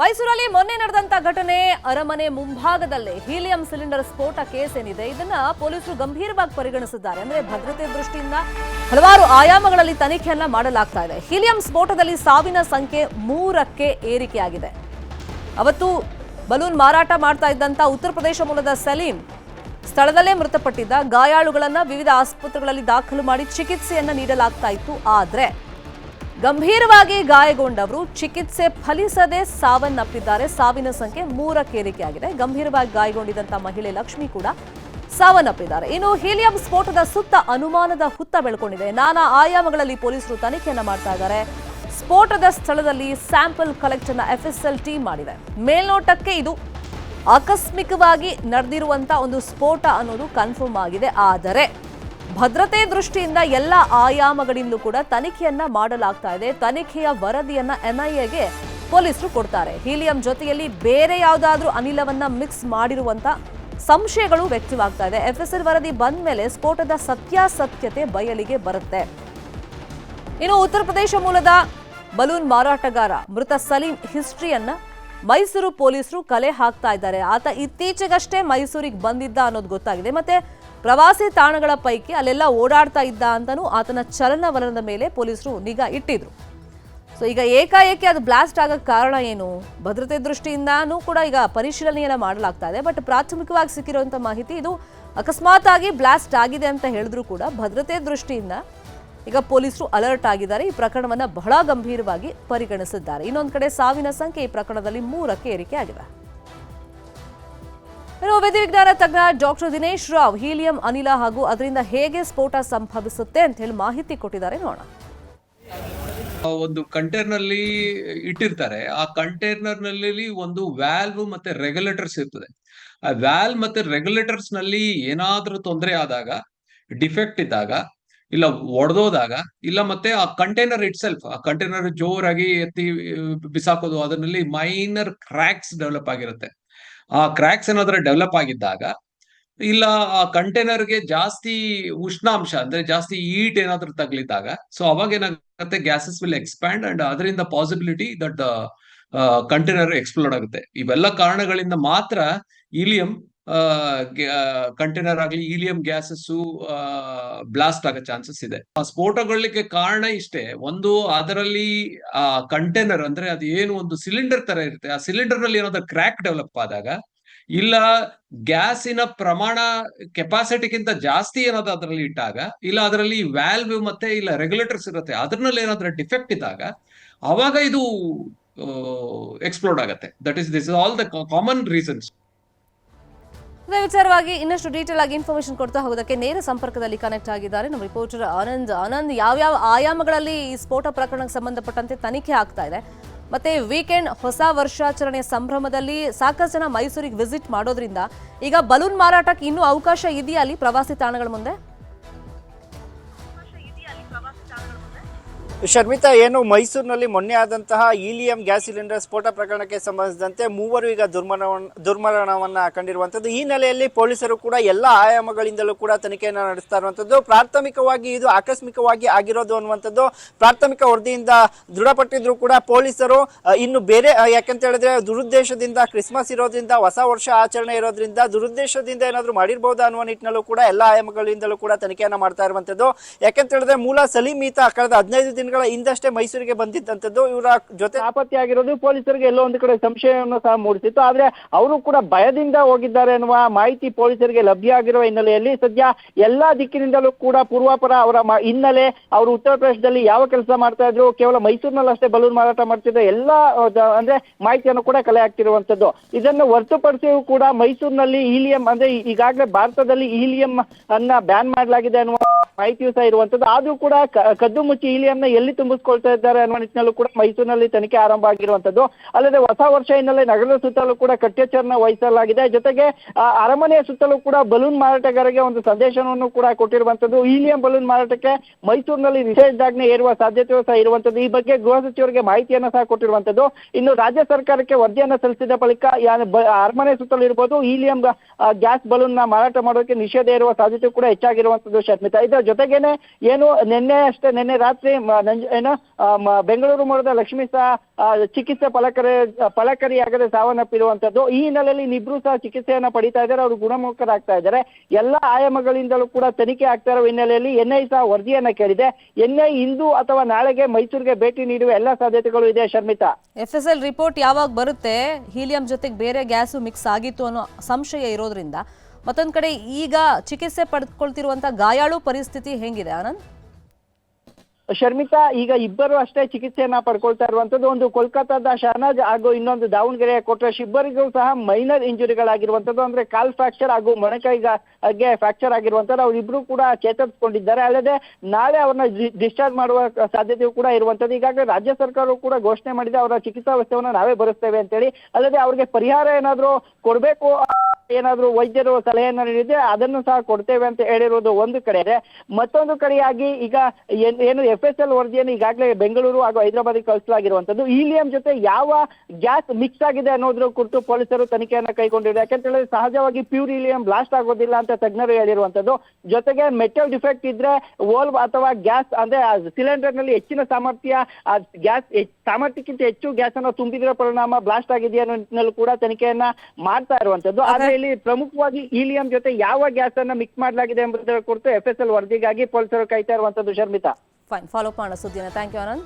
ಮೈಸೂರಲ್ಲಿ ಮೊನ್ನೆ ನಡೆದಂತ ಘಟನೆ ಅರಮನೆ ಮುಂಭಾಗದಲ್ಲೇ ಹೀಲಿಯಂ ಸಿಲಿಂಡರ್ ಸ್ಫೋಟ ಕೇಸ್ ಏನಿದೆ ಇದನ್ನ ಪೊಲೀಸರು ಗಂಭೀರವಾಗಿ ಪರಿಗಣಿಸಿದ್ದಾರೆ. ಅಂದ್ರೆ ಭದ್ರತೆ ದೃಷ್ಟಿಯಿಂದ ಹಲವಾರು ಆಯಾಮಗಳಲ್ಲಿ ತನಿಖೆಯನ್ನ ಮಾಡಲಾಗ್ತಾ ಇದೆ. ಹೀಲಿಯಂ ಸ್ಫೋಟದಲ್ಲಿ ಸಾವಿನ ಸಂಖ್ಯೆ 3ಕ್ಕೆ ಏರಿಕೆಯಾಗಿದೆ. ಅವತ್ತು ಬಲೂನ್ ಮಾರಾಟ ಮಾಡ್ತಾ ಇದ್ದಂತ ಉತ್ತರ ಪ್ರದೇಶ ಮೂಲದ ಸಲೀಂ ಸ್ಥಳದಲ್ಲೇ ಮೃತಪಟ್ಟಿದ್ದ. ಗಾಯಾಳುಗಳನ್ನ ವಿವಿಧ ಆಸ್ಪತ್ರೆಗಳಲ್ಲಿ ದಾಖಲು ಮಾಡಿ ಚಿಕಿತ್ಸೆಯನ್ನ ನೀಡಲಾಗ್ತಾ ಇತ್ತು. ಆದ್ರೆ ಗಂಭೀರವಾಗಿ ಗಾಯಗೊಂಡವರು ಚಿಕಿತ್ಸೆ ಫಲಿಸದೆ ಸಾವನ್ನಪ್ಪಿದ್ದಾರೆ. ಸಾವಿನ ಸಂಖ್ಯೆ 3ಕ್ಕೆ ಏರಿಕೆಯಾಗಿದೆ. ಗಂಭೀರವಾಗಿ ಗಾಯಗೊಂಡಿದ್ದಂತ ಮಹಿಳೆ ಲಕ್ಷ್ಮಿ ಕೂಡ ಸಾವನ್ನಪ್ಪಿದ್ದಾರೆ. ಇನ್ನು ಹೀಲಿಯಂ ಸ್ಫೋಟದ ಸುತ್ತ ಅನುಮಾನದ ಹುತ್ತ ಬೆಳ್ಕೊಂಡಿದೆ. ನಾನಾ ಆಯಾಮಗಳಲ್ಲಿ ಪೊಲೀಸರು ತನಿಖೆಯನ್ನ ಮಾಡ್ತಾ ಇದ್ದಾರೆ. ಸ್ಫೋಟದ ಸ್ಥಳದಲ್ಲಿ ಸ್ಯಾಂಪಲ್ ಕಲೆಕ್ಟ್ ಅನ್ನ ಎಫ್ಎಸ್ಎಲ್ ಟೀಮ್ ಮಾಡಿದೆ. ಮೇಲ್ನೋಟಕ್ಕೆ ಇದು ಆಕಸ್ಮಿಕವಾಗಿ ನಡೆದಿರುವಂತ ಒಂದು ಸ್ಫೋಟ ಅನ್ನೋದು ಕನ್ಫರ್ಮ್ ಆಗಿದೆ. ಆದರೆ ಭದ್ರತೆ ದೃಷ್ಟಿಯಿಂದ ಎಲ್ಲ ಆಯಾಮಗಳಿಂದಲೂ ಕೂಡ ತನಿಖೆಯನ್ನ ಮಾಡಲಾಗ್ತಾ ಇದೆ. ತನಿಖೆಯ ವರದಿಯನ್ನ ಎನ್ಐಎಗೆ ಪೊಲೀಸರು ಕೊಡ್ತಾರೆ. ಹೀಲಿಯಂ ಜೊತೆಯಲ್ಲಿ ಬೇರೆ ಯಾವುದಾದ್ರೂ ಅನಿಲವನ್ನ ಮಿಕ್ಸ್ ಮಾಡಿರುವಂತ ಸಂಶಯಗಳು ವ್ಯಕ್ತವಾಗ್ತಾ ಇದೆ. ಎಫ್ಎಸ್ಎಲ್ ವರದಿ ಬಂದ ಮೇಲೆ ಸ್ಫೋಟದ ಸತ್ಯಾಸತ್ಯತೆ ಬಯಲಿಗೆ ಬರುತ್ತೆ. ಇನ್ನು ಉತ್ತರ ಪ್ರದೇಶ ಮೂಲದ ಬಲೂನ್ ಮಾರಾಟಗಾರ ಮೃತ ಸಲೀಂ ಹಿಸ್ಟ್ರಿಯನ್ನ ಮೈಸೂರು ಪೊಲೀಸರು ಕಲೆ ಹಾಕ್ತಾ ಇದ್ದಾರೆ. ಆತ ಇತ್ತೀಚೆಗಷ್ಟೇ ಮೈಸೂರಿಗೆ ಬಂದಿದ್ದ ಅನ್ನೋದು ಗೊತ್ತಾಗಿದೆ. ಮತ್ತೆ ಪ್ರವಾಸಿ ತಾಣಗಳ ಪೈಕಿ ಅಲ್ಲೆಲ್ಲ ಓಡಾಡ್ತಾ ಇದ್ದ ಅಂತಾನೂ ಆತನ ಚಲನವಲನದ ಮೇಲೆ ಪೊಲೀಸರು ನಿಗಾ ಇಟ್ಟಿದ್ರು. ಸೊ ಈಗ ಏಕಾಏಕಿ ಅದು ಬ್ಲಾಸ್ಟ್ ಆಗಕ್ಕೆ ಕಾರಣ ಏನು? ಭದ್ರತೆ ದೃಷ್ಟಿಯಿಂದಾನೂ ಕೂಡ ಈಗ ಪರಿಶೀಲನೆಯನ್ನ ಮಾಡಲಾಗ್ತಾ ಇದೆ. ಬಟ್ ಪ್ರಾಥಮಿಕವಾಗಿ ಸಿಕ್ಕಿರುವಂತ ಮಾಹಿತಿ ಇದು ಅಕಸ್ಮಾತ್ ಆಗಿ ಬ್ಲಾಸ್ಟ್ ಆಗಿದೆ ಅಂತ ಹೇಳಿದ್ರು ಕೂಡ ಭದ್ರತೆ ದೃಷ್ಟಿಯಿಂದ ಈಗ ಪೊಲೀಸರು ಅಲರ್ಟ್ ಆಗಿದ್ದಾರೆ. ಈ ಪ್ರಕರಣವನ್ನ ಬಹಳ ಗಂಭೀರವಾಗಿ ಪರಿಗಣಿಸಿದ್ದಾರೆ. ಇನ್ನೊಂದು ಕಡೆ ಸಾವಿನ ಸಂಖ್ಯೆ ಈ ಪ್ರಕರಣದಲ್ಲಿ 3ಕ್ಕೆ ಏರಿಕೆ ಆಗಿದೆ. ವಿಧಿವಿಜ್ಞಾನ ತಜ್ಞ ಡಾಕ್ಟರ್ ದಿನೇಶ್ ರಾವ್ ಹೀಲಿಯಂ ಅನಿಲ ಹಾಗೂ ಅದರಿಂದ ಹೇಗೆ ಸ್ಫೋಟ ಸಂಭವಿಸುತ್ತೆ ಅಂತ ಹೇಳಿ ಮಾಹಿತಿ ಕೊಟ್ಟಿದ್ದಾರೆ. ನೋಡೋಣ. ಒಂದು ಕಂಟೈನರ್ ನಲ್ಲಿ ಇಟ್ಟಿರ್ತಾರೆ. ಆ ಕಂಟೈನರ್ ನಲ್ಲಿ ಒಂದು ವ್ಯಾಲ್ವ್ ಮತ್ತೆ ರೆಗ್ಯುಲೇಟರ್ಸ್ ಇರ್ತದೆ. ಆ ವ್ಯಾಲ್ವ್ ಮತ್ತೆ ರೆಗ್ಯುಲೇಟರ್ಸ್ ನಲ್ಲಿ ಏನಾದ್ರೂ ತೊಂದರೆ ಆದಾಗ, ಡಿಫೆಕ್ಟ್ ಇದ್ದಾಗ, ಇಲ್ಲ ಒಡೆದೋದಾಗ, ಇಲ್ಲ ಮತ್ತೆ ಆ ಕಂಟೈನರ್ ಇಟ್ ಸೆಲ್ಫ್, ಆ ಕಂಟೈನರ್ ಜೋರಾಗಿ ಎತ್ತಿ ಬಿಸಾಕೋದು, ಅದರಲ್ಲಿ ಮೈನರ್ ಕ್ರ್ಯಾಕ್ಸ್ ಡೆವಲಪ್ ಆಗಿರುತ್ತೆ. ಆ ಕ್ರ್ಯಾಕ್ಸ್ ಏನಾದ್ರೂ ಡೆವಲಪ್ ಆಗಿದ್ದಾಗ, ಇಲ್ಲ ಆ ಕಂಟೈನರ್ಗೆ ಜಾಸ್ತಿ ಉಷ್ಣಾಂಶ ಅಂದ್ರೆ ಜಾಸ್ತಿ ಈಟ್ ಏನಾದ್ರೂ ತಗಲಿದಾಗ, ಸೊ ಅವಾಗ ಏನಾಗುತ್ತೆ, ಗ್ಯಾಸಸ್ ವಿಲ್ ಎಕ್ಸ್ಪ್ಯಾಂಡ್ ಅಂಡ್ ಅದರಿಂದ ಪಾಸಿಬಿಲಿಟಿ ದಟ್ ಕಂಟೈನರ್ ಎಕ್ಸ್ಪ್ಲೋಡ್ ಆಗುತ್ತೆ. ಇವೆಲ್ಲ ಕಾರಣಗಳಿಂದ ಮಾತ್ರ ಹೀಲಿಯಂ ಕಂಟೈನರ್ ಆಗ್ಲಿ ಹೀಲಿಯಂ ಗ್ಯಾಸಸ್ ಬ್ಲಾಸ್ಟ್ ಆಗೋ ಚಾನ್ಸಸ್ ಇದೆ. ಆ ಸ್ಫೋಟಗೊಳ್ಳಿಕ್ಕೆ ಕಾರಣ ಇಷ್ಟೇ. ಒಂದು, ಅದರಲ್ಲಿ ಆ ಕಂಟೈನರ್ ಅಂದ್ರೆ ಅದು ಏನು ಒಂದು ಸಿಲಿಂಡರ್ ತರ ಇರುತ್ತೆ, ಆ ಸಿಲಿಂಡರ್ ನಲ್ಲಿ ಏನಾದ್ರು ಕ್ರ್ಯಾಕ್ ಡೆವಲಪ್ ಆದಾಗ, ಇಲ್ಲ ಗ್ಯಾಸಿನ ಪ್ರಮಾಣ ಕೆಪಾಸಿಟಿಗಿಂತ ಜಾಸ್ತಿ ಏನಾದ್ರು ಅದರಲ್ಲಿ ಇಟ್ಟಾಗ, ಇಲ್ಲ ಅದರಲ್ಲಿ ವ್ಯಾಲ್ವ್ ಮತ್ತೆ ಇಲ್ಲ ರೆಗ್ಯುಲೇಟರ್ಸ್ ಇರುತ್ತೆ, ಅದ್ರಲ್ಲಿ ಏನಾದ್ರೂ ಡಿಫೆಕ್ಟ್ ಇದ್ದಾಗ ಅವಾಗ ಇದು ಎಕ್ಸ್ಪ್ಲೋಡ್ ಆಗುತ್ತೆ. This is all the common reasons. ಇದೇ ವಿಚಾರವಾಗಿ ಇನ್ನಷ್ಟು ಡೀಟೇಲ್ ಆಗಿ ಇನ್ಫಾರ್ಮೇಶನ್ ಕೊಡ್ತಾ ಹೋಗೋದಕ್ಕೆ ನೇರ ಸಂಪರ್ಕದಲ್ಲಿ ಕನೆಕ್ಟ್ ಆಗಿದ್ದಾರೆ ನಮ್ಮ ರಿಪೋರ್ಟರ್ ಆನಂದ್. ಯಾವ್ಯಾವ ಆಯಾಮಗಳಲ್ಲಿ ಈ ಸ್ಫೋಟ ಪ್ರಕರಣಕ್ಕೆ ಸಂಬಂಧಪಟ್ಟಂತೆ ತನಿಖೆ ಆಗ್ತಾ ಇದೆ? ಮತ್ತೆ ವೀಕೆಂಡ್ ಹೊಸ ವರ್ಷಾಚರಣೆ ಸಂಭ್ರಮದಲ್ಲಿ ಸಾಕಷ್ಟು ಜನ ಮೈಸೂರಿಗೆ ವಿಸಿಟ್ ಮಾಡೋದ್ರಿಂದ ಈಗ ಬಲೂನ್ ಮಾರಾಟಕ್ಕೆ ಇನ್ನೂ ಅವಕಾಶ ಇದೆಯಾ ಅಲ್ಲಿ ಪ್ರವಾಸಿ ತಾಣಗಳ ಮುಂದೆ? ಶರ್ಮಿತಾ, ಏನು ಮೈಸೂರಿನಲ್ಲಿ ಮೊನ್ನೆ ಆದಂತಹ ಹೀಲಿಯಂ ಗ್ಯಾಸ್ ಸಿಲಿಂಡರ್ ಸ್ಫೋಟ ಪ್ರಕರಣಕ್ಕೆ ಸಂಬಂಧಿಸಿದಂತೆ 3 ಈಗ ದುರ್ಮರಣವನ್ನ ಕಂಡಿರುವಂತದ್ದು. ಈ ನೆಲೆಯಲ್ಲಿ ಪೊಲೀಸರು ಕೂಡ ಎಲ್ಲ ಆಯಾಮಗಳಿಂದಲೂ ಕೂಡ ತನಿಖೆಯನ್ನು ನಡೆಸ್ತಾ ಇರುವಂತದ್ದು. ಪ್ರಾಥಮಿಕವಾಗಿ ಇದು ಆಕಸ್ಮಿಕವಾಗಿ ಆಗಿರೋದು ಅನ್ನುವಂಥದ್ದು ಪ್ರಾಥಮಿಕ ವರದಿಯಿಂದ ದೃಢಪಟ್ಟಿದ್ರು ಕೂಡ ಪೊಲೀಸರು ಇನ್ನು ಬೇರೆ, ಯಾಕಂತ ಹೇಳಿದ್ರೆ ದುರುದ್ದೇಶದಿಂದ, ಕ್ರಿಸ್ಮಸ್ ಇರೋದ್ರಿಂದ, ಹೊಸ ವರ್ಷ ಆಚರಣೆ ಇರೋದ್ರಿಂದ ದುರುದ್ದೇಶದಿಂದ ಏನಾದ್ರು ಮಾಡಿರ್ಬೋದಾ ಅನ್ನುವ ನಿಟ್ಟಿನಲ್ಲೂ ಕೂಡ ಎಲ್ಲ ಆಯಾಮಗಳಿಂದಲೂ ಕೂಡ ತನಿಖೆಯನ್ನ ಮಾಡ್ತಾ ಇರುವಂತದ್ದು. ಯಾಕಂತ ಹೇಳಿದ್ರೆ ಮೂಲ ಸಲೀಂ ಈತ ಕಳೆದ 15 ದಿನಗಳ ಹಿಂದಷ್ಟೇ ಮೈಸೂರಿಗೆ ಬಂದಿದ್ದಂಥದ್ದು. ಇವರ ಜೊತೆ ನಾಪತ್ತೆಯಾಗಿರೋದು ಪೊಲೀಸರಿಗೆ ಎಲ್ಲೋ ಒಂದು ಕಡೆ ಸಂಶಯವನ್ನು ಸಹ ಮೂಡಿಸಿತ್ತು. ಆದ್ರೆ ಅವರು ಕೂಡ ಭಯದಿಂದ ಹೋಗಿದ್ದಾರೆ ಎನ್ನುವ ಮಾಹಿತಿ ಪೊಲೀಸರಿಗೆ ಲಭ್ಯ ಆಗಿರುವ ಹಿನ್ನೆಲೆಯಲ್ಲಿ ಸದ್ಯ ಎಲ್ಲಾ ದಿಕ್ಕಿನಿಂದಲೂ ಕೂಡ ಪೂರ್ವಾಪರ ಅವರ ಹಿನ್ನೆಲೆ, ಅವರು ಉತ್ತರ ಪ್ರದೇಶದಲ್ಲಿ ಯಾವ ಕೆಲಸ ಮಾಡ್ತಾ ಇದ್ರು, ಕೇವಲ ಮೈಸೂರಿನಲ್ಲಿ ಅಷ್ಟೇ ಬಲೂನ್ ಮಾರಾಟ ಮಾಡ್ತಿದ್ರು, ಎಲ್ಲ ಅಂದ್ರೆ ಮಾಹಿತಿಯನ್ನು ಕೂಡ ಕಲೆ ಹಾಕ್ತಿರುವಂತದ್ದು. ಇದನ್ನು ಹೊರತುಪಡಿಸಿಯೂ ಕೂಡ ಮೈಸೂರಿನಲ್ಲಿ ಹೀಲಿಯಂ ಅಂದ್ರೆ ಈಗಾಗಲೇ ಭಾರತದಲ್ಲಿ ಹೀಲಿಯಂ ಅನ್ನ ಬ್ಯಾನ್ ಮಾಡಲಾಗಿದೆ ಅನ್ನುವ ಮಾಹಿತಿಯೂ ಸಹ ಇರುವಂತದ್ದು. ಆದ್ರೂ ಕೂಡ ಕದ್ದು ಮುಚ್ಚಿ ಹೀಲಿಯಂನ ಎಲ್ಲಿ ತುಂಬಿಸ್ಕೊಳ್ತಾ ಇದ್ದಾರೆ ಅನ್ನೋ ನಿಟ್ಟಿನಲ್ಲೂ ಕೂಡ ಮೈಸೂರಿನಲ್ಲಿ ತನಿಖೆ ಆರಂಭ ಆಗಿರುವಂತದ್ದು. ಅಲ್ಲದೆ ಹೊಸ ವರ್ಷ ಹಿನ್ನೆಲೆ ನಗರದ ಸುತ್ತಲೂ ಕೂಡ ಕಟ್ಟೆಚ್ಚರನ ವಹಿಸಲಾಗಿದೆ. ಜೊತೆಗೆ ಅರಮನೆಯ ಸುತ್ತಲೂ ಕೂಡ ಬಲೂನ್ ಮಾರಾಟಗಾರರಿಗೆ ಒಂದು ಸಂದೇಶವನ್ನು ಕೂಡ ಕೊಟ್ಟಿರುವಂತದ್ದು. ಹೀಲಿಯಂ ಬಲೂನ್ ಮಾರಾಟಕ್ಕೆ ಮೈಸೂರಿನಲ್ಲಿ ನಿಷೇಧಾಜ್ಞೆ ಏರುವ ಸಾಧ್ಯತೆಯೂ ಸಹ ಇರುವಂತದ್ದು. ಈ ಬಗ್ಗೆ ಗೃಹ ಸಚಿವರಿಗೆ ಮಾಹಿತಿಯನ್ನು ಸಹ ಕೊಟ್ಟಿರುವಂತದ್ದು. ಇನ್ನು ರಾಜ್ಯ ಸರ್ಕಾರಕ್ಕೆ ವರದಿಯನ್ನು ಸಲ್ಲಿಸಿದ ಬಳಿಕ ಅರಮನೆ ಸುತ್ತಲೂ ಇರಬಹುದು ಹೀಲಿಯಂ ಗ್ಯಾಸ್ ಬಲೂನ್ ನ ಮಾರಾಟ ಮಾಡೋಕೆ ನಿಷೇಧ ಇರುವ ಸಾಧ್ಯತೆ ಕೂಡ ಹೆಚ್ಚಾಗಿರುವಂತದ್ದು. ಶರ್ಮಿತಾ, ಇದರ ಜೊತೆಗೇನೆ ಏನು ನಿನ್ನೆ ರಾತ್ರಿ ಬೆಂಗಳೂರು ಮೂಲದ ಲಕ್ಷ್ಮೀ ಸಹ ಚಿಕಿತ್ಸೆ ಫಲಕಾರಿಯಾಗದೆ ಸಾವನ್ನಪ್ಪಿರುವಂತದ್ದು. ಈ ಹಿನ್ನೆಲೆಯಲ್ಲಿ ಇಬ್ರು ಸಹ ಚಿಕಿತ್ಸೆಯನ್ನ ಪಡಿತಾ ಇದ್ದಾರೆ, ಅವರು ಗುಣಮುಖರಾಗ್ತಾ ಇದ್ದಾರೆ. ಎಲ್ಲಾ ಆಯಾಮಗಳಿಂದಲೂ ಕೂಡ ತನಿಖೆ ಆಗ್ತಾ ಇರುವ ಹಿನ್ನೆಲೆಯಲ್ಲಿ ಎನ್ಐ ಸಹ ವರದಿಯನ್ನ ಕೇಳಿದೆ. ಎನ್ಐ ಇಂದು ಅಥವಾ ನಾಳೆಗೆ ಮೈಸೂರಿಗೆ ಭೇಟಿ ನೀಡುವ ಎಲ್ಲಾ ಸಾಧ್ಯತೆಗಳು ಇದೆ ಶರ್ಮಿತಾ. FSL ರಿಪೋರ್ಟ್ ಯಾವಾಗ ಬರುತ್ತೆ? ಹೀಲಿಯಂ ಜೊತೆಗೆ ಬೇರೆ ಗ್ಯಾಸು ಮಿಕ್ಸ್ ಆಗಿತ್ತು ಅನ್ನೋ ಸಂಶಯ ಇರೋದ್ರಿಂದ. ಮತ್ತೊಂದ್ ಕಡೆ ಈಗ ಚಿಕಿತ್ಸೆ ಪಡೆದುಕೊಳ್ತಿರುವಂತ ಗಾಯಾಳು ಪರಿಸ್ಥಿತಿ ಹೆಂಗಿದೆ ಆನಂದ್? ಶರ್ಮಿತಾ, ಈಗ ಇಬ್ಬರು ಅಷ್ಟೇ ಚಿಕಿತ್ಸೆಯನ್ನ ಪಡ್ಕೊಳ್ತಾ ಇರುವಂತದ್ದು. ಒಂದು ಕೋಲ್ಕತ್ತಾದ ಶಹನಾಜ್ ಹಾಗೂ ಇನ್ನೊಂದು ದಾವಣಗೆರೆಯ ಕೋಟ್ರೇಶ್. ಇಬ್ಬರಿಗೂ ಸಹ ಮೈನರ್ ಇಂಜುರಿಗಳಾಗಿರುವಂತದ್ದು, ಅಂದ್ರೆ ಕಾಲ್ ಫ್ರಾಕ್ಚರ್ ಹಾಗೂ ಮೊಣಕೈಗೆ ಫ್ರಾಕ್ಚರ್ ಆಗಿರುವಂತದ್ದು. ಅವರಿಬ್ರು ಕೂಡ ಚೇತರಿಸಿಕೊಂಡಿದ್ದಾರೆ. ಅಲ್ಲದೆ ನಾಳೆ ಅವ್ರನ್ನ ಡಿಸ್ಚಾರ್ಜ್ ಮಾಡುವ ಸಾಧ್ಯತೆಯೂ ಕೂಡ ಇರುವಂತದ್ದು. ಈಗಾಗಲೇ ರಾಜ್ಯ ಸರ್ಕಾರವು ಕೂಡ ಘೋಷಣೆ ಮಾಡಿದೆ, ಅವರ ಚಿಕಿತ್ಸಾ ವೆಚ್ಚವನ್ನ ನಾವೇ ಭರಿಸ್ತೇವೆ ಅಂತೇಳಿ. ಅಲ್ಲದೆ ಅವ್ರಿಗೆ ಪರಿಹಾರ ಏನಾದ್ರು ಕೊಡ್ಬೇಕು, ಏನಾದ್ರು ವೈದ್ಯರು ಸಲಹೆಯನ್ನ ನೀಡಿದೆ, ಅದನ್ನು ಸಹ ಕೊಡ್ತೇವೆ ಅಂತ ಹೇಳಿರುವುದು ಒಂದು ಕಡೆ ಇದೆ. ಮತ್ತೊಂದು ಕಡೆಯಾಗಿ ಈಗ ಏನು FSL ವರದಿಯನ್ನು ಈಗಾಗಲೇ ಬೆಂಗಳೂರು ಹಾಗೂ ಹೈದರಾಬಾದ್ಗೆ ಕಳಿಸಲಾಗಿರುವಂತದ್ದು. ಹೀಲಿಯಂ ಜೊತೆ ಯಾವ ಗ್ಯಾಸ್ ಮಿಕ್ಸ್ ಆಗಿದೆ ಅನ್ನೋದ್ರ ಕುರಿತು ಪೊಲೀಸರು ತನಿಖೆಯನ್ನ ಕೈಗೊಂಡಿದ್ದಾರೆ. ಯಾಕಂತ ಹೇಳಿದ್ರೆ ಸಹಜವಾಗಿ ಪ್ಯೂರ್ ಹೀಲಿಯಂ ಬ್ಲಾಸ್ಟ್ ಆಗೋದಿಲ್ಲ ಅಂತ ತಜ್ಞರು ಹೇಳಿರುವಂತದ್ದು. ಜೊತೆಗೆ ಮೆಟಲ್ ಡಿಫೆಕ್ಟ್ ಇದ್ರೆ ವೋಲ್ವ್ ಅಥವಾ ಗ್ಯಾಸ್ ಅಂದ್ರೆ ಸಿಲಿಂಡರ್ ನಲ್ಲಿ ಹೆಚ್ಚಿನ ಸಾಮರ್ಥ್ಯ, ಗ್ಯಾಸ್ ಸಾಮರ್ಥ್ಯಕ್ಕಿಂತ ಹೆಚ್ಚು ಗ್ಯಾಸ್ ಅನ್ನು ತುಂಬಿದಿರೋ ಪರಿಣಾಮ ಬ್ಲಾಸ್ಟ್ ಆಗಿದೆಯಾ ಅನ್ನೋ ಕೂಡ ತನಿಖೆಯನ್ನ ಮಾಡ್ತಾ ಇರುವಂತದ್ದು. ಆದ್ರೆ ಇಲ್ಲಿ ಪ್ರಮುಖವಾಗಿ ಹೀಲಿಯಂ ಜೊತೆ ಯಾವ ಗ್ಯಾಸ್ ಅನ್ನ ಮಿಕ್ಸ್ ಮಾಡಲಾಗಿದೆ ಎಂಬುದರ ಕುರಿತು FSL ವರದಿಗಾಗಿ ಪೊಲೀಸರು ಕಾಯ್ತಾ ಇರುವಂತದ್ದು ಶರ್ಮಿತಾ. ಫೈನ್, ಫಾಲೋ ಅಪ್ ಮಾಡೋ ಸುದ್ದಿನ. Thank you Anand.